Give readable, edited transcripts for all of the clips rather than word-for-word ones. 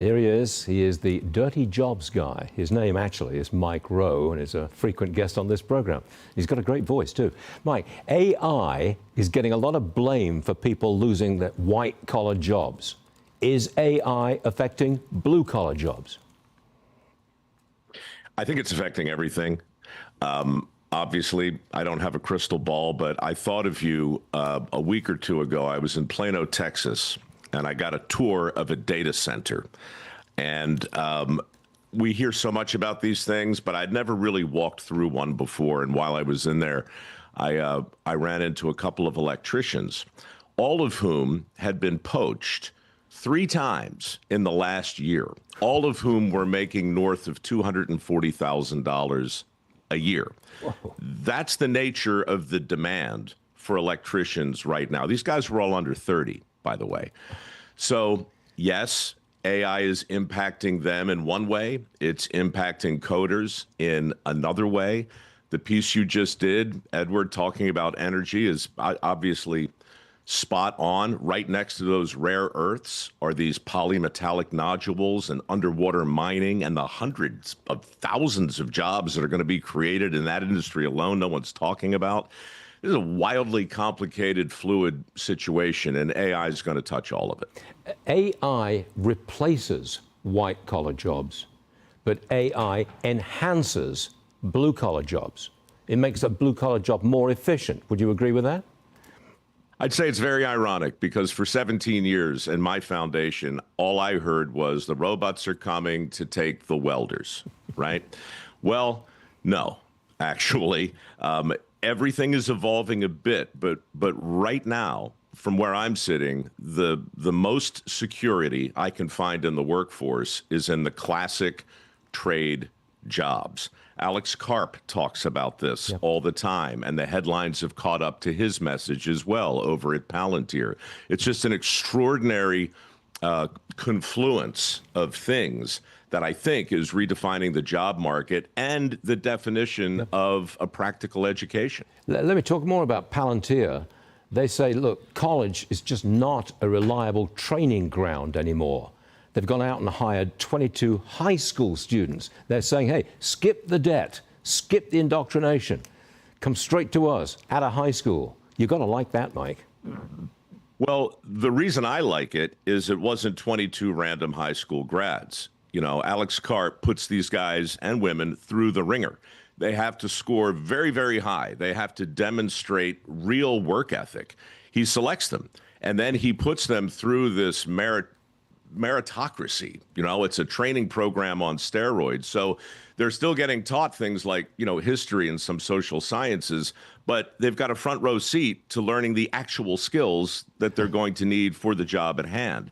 Here he is. He is the dirty jobs guy. His name actually is Mike Rowe and is a frequent guest on this program. He's got a great voice too. Mike, AI is getting a lot of blame for people losing their white-collar jobs. Is AI affecting blue-collar jobs? I think it's affecting everything. Obviously, I don't have a crystal ball, but I thought of you a week or two ago. I was in Plano, Texas, and I got a tour of a data center. And we hear so much about these things, but I'd never really walked through one before. And while I was in there, I ran into a couple of electricians, all of whom had been poached 3 times in the last year, all of whom were making north of $240,000 a year. Whoa. That's the nature of the demand for electricians right now. These guys were all under 30, by the way. So, yes, AI is impacting them in one way. It's impacting coders in another way. The piece you just did, Edward, talking about energy is obviously spot on. Right next to those rare earths are these polymetallic nodules and underwater mining and the hundreds of thousands of jobs that are going to be created in that industry alone no one's talking about. This is a wildly complicated, fluid situation, and AI is going to touch all of it. AI replaces white-collar jobs, but AI enhances blue-collar jobs. It makes a blue-collar job more efficient. Would you agree with that? I'd say it's very ironic because for 17 years in my foundation, all I heard was the robots are coming to take the welders, right? Well, no, actually. Everything is evolving a bit, but right now, from where I'm sitting, the most security I can find in the workforce is in the classic trade jobs. Alex Karp talks about this all the time, and the headlines have caught up to his message as well over at Palantir. It's just an extraordinary confluence of things that I think is redefining the job market and the definition of a practical education. Let me talk more about Palantir. They say, look, college is just not a reliable training ground anymore. They've gone out and hired 22 high school students. They're saying, hey, skip the debt, skip the indoctrination, come straight to us out of high school. You've got to like that, Mike. Well, the reason I like it is it wasn't 22 random high school grads. You know, Alex Karp puts these guys and women through the ringer. They have to score very, very high. They have to demonstrate real work ethic. He selects them, and then he puts them through this meritocracy. You know, it's a training program on steroids. So they're still getting taught things like, you know, history and some social sciences, but they've got a front row seat to learning the actual skills that they're going to need for the job at hand.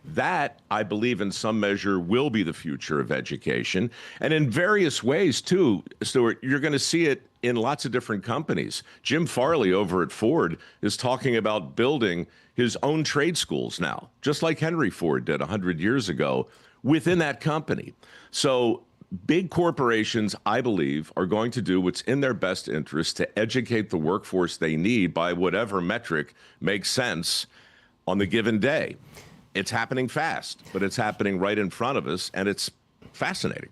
That, I believe, in some measure, will be the future of education. And in various ways, too, Stuart, you're going to see it in lots of different companies. Jim Farley over at Ford is talking about building his own trade schools now, just like Henry Ford did 100 years ago within that company. So big corporations, I believe, are going to do what's in their best interest to educate the workforce they need by whatever metric makes sense on the given day. It's happening fast, but it's happening right in front of us, and it's fascinating.